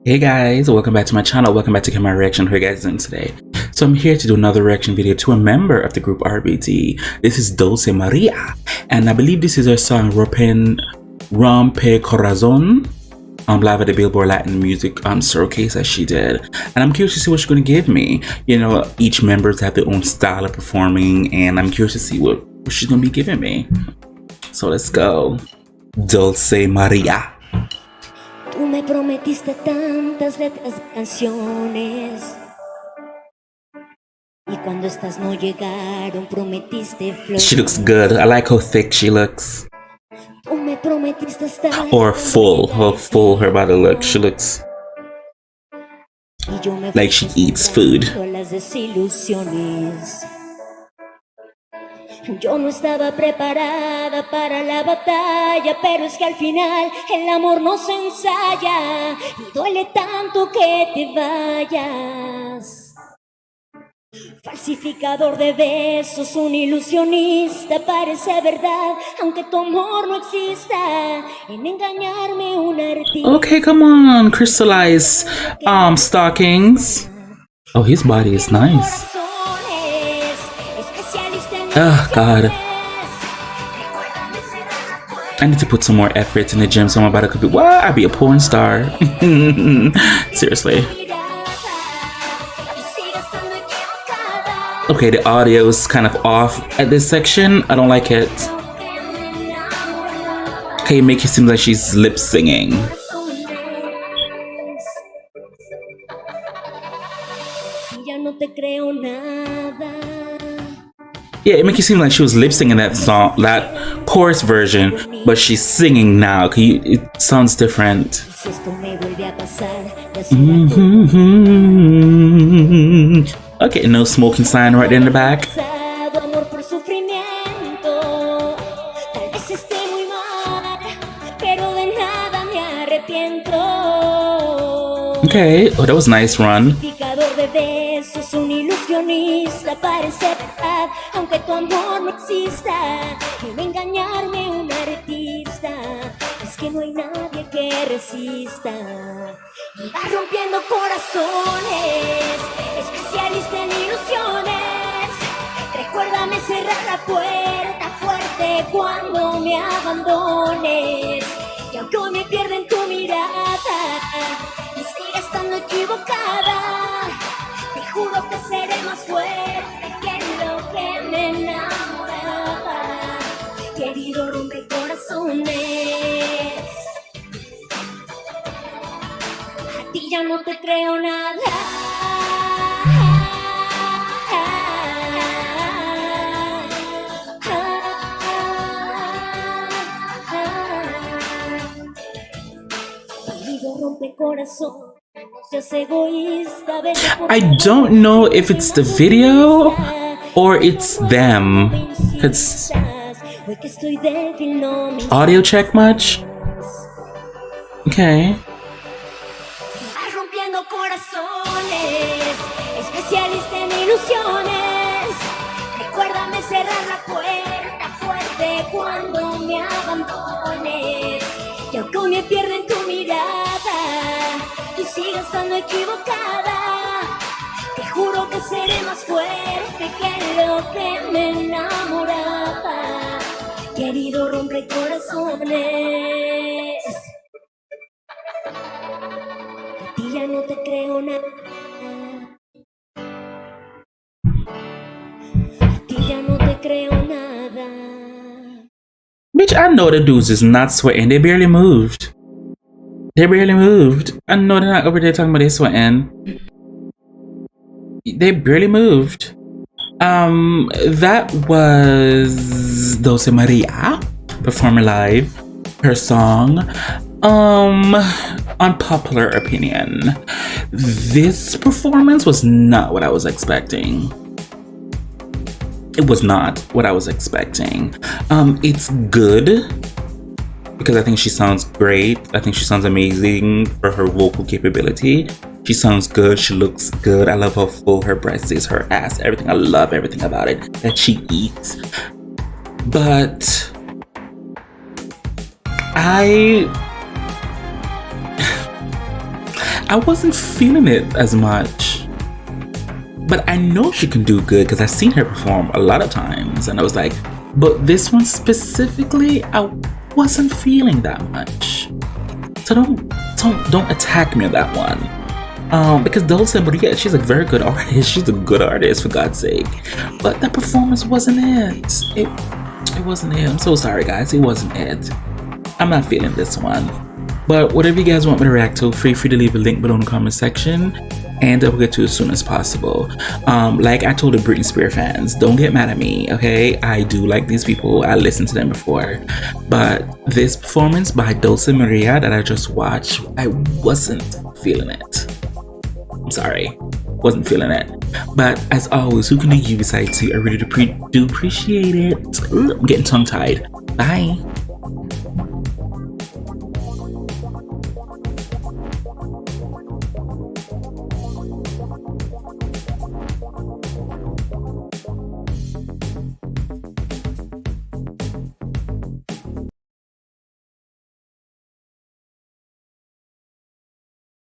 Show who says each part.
Speaker 1: Hey guys, welcome back to my channel. Welcome back to Get My Reaction. How are you guys doing today? So I'm here to do another reaction video to a member of the group RBT. This is Dulce Maria, and I believe this is her song Rompe Corazon live at the Billboard Latin Music Showcase as she did. And I'm curious to see what she's going to give me. You know, each members have their own style of performing, and I'm curious to see what she's going to be giving me. So let's go. Dulce Maria.
Speaker 2: Tú me prometiste tantas letras de canciones y cuando estas no llegaron prometiste flores.
Speaker 1: She looks good. I like how thick she looks.
Speaker 2: Tú me prometiste estar
Speaker 1: or full, how full her body looks. She looks like she eats food.
Speaker 2: Las desilusiones. Yo no estaba preparada para la batalla, pero es que al final el amor no se ensaya y duele tanto que te vayas. Falsificador de besos, un ilusionista, parece verdad, aunque tu amor no exista, en engañarme un artista.
Speaker 1: Okay, come on, crystallized stockings. Oh, his body is nice. Oh God, I need to put some more effort in the gym, so I'm about to be what? I'd be a porn star. Seriously. Okay, the audio is kind of off at this section. I don't like it. Okay, make it seem like she's lip singing. Yeah, it makes it seem like she was lip singing that song, that chorus version, but she's singing now. It sounds different. Okay, no smoking sign right there in the back. Okay, oh, that was a nice run.
Speaker 2: Un ilusionista, parece verdad, aunque tu amor no exista, en engañarme un artista, es que no hay nadie que resista, y va rompiendo corazones, especialista en ilusiones, recuérdame cerrar la puerta fuerte cuando me abandones, y aunque hoy me pierda en tu mirada, y siga estando equivocada, te juro que seré más fuerte que lo que me enamoraba. Querido, rompe corazones. A ti ya no te creo nada. Querido, rompe corazones.
Speaker 1: I don't know if it's the video or it's them. It's audio check much? Okay.
Speaker 2: Especialista en ilusiones. Recuérdame cerrar la puerta fuerte cuando me abandones. Y aunque hoy me pierda en tu mirada y siga estando equivocada, te juro que seré más fuerte que lo que me enamoraba. Querido, rompe corazones. A ti ya no te creo nada. A ti ya no te creo nada.
Speaker 1: Bitch, I know the dudes is not sweating. They barely moved. They barely moved. I know they're not over there talking about they sweating. They barely moved. That was Dulce Maria performing live her song. Unpopular opinion. This performance was not what I was expecting. It was not what I was expecting. It's good because I think she sounds great. I think she sounds amazing for her vocal capability. She sounds good. She looks good. I love how full her breast is, her ass, everything. I love everything about it that she eats. But I I wasn't feeling it as much. But I know she can do good because I've seen her perform a lot of times, and I was like, but this one specifically, I wasn't feeling that much. So don't attack me on that one. Because Dulce Maria, she's a very good artist. She's a good artist, for God's sake. But that performance wasn't it. It wasn't it. I'm so sorry, guys. It wasn't it. I'm not feeling this one. But whatever you guys want me to react to, feel free to leave a link below in the comment section, and I will get to it as soon as possible. Like I told the Britney Spears fans, don't get mad at me, okay? I do like these people. I listened to them before. But this performance by Dulce Maria that I just watched, I wasn't feeling it. I'm sorry. Wasn't feeling it. But as always, who can do you besides you? I really do appreciate it. I'm getting tongue-tied. Bye.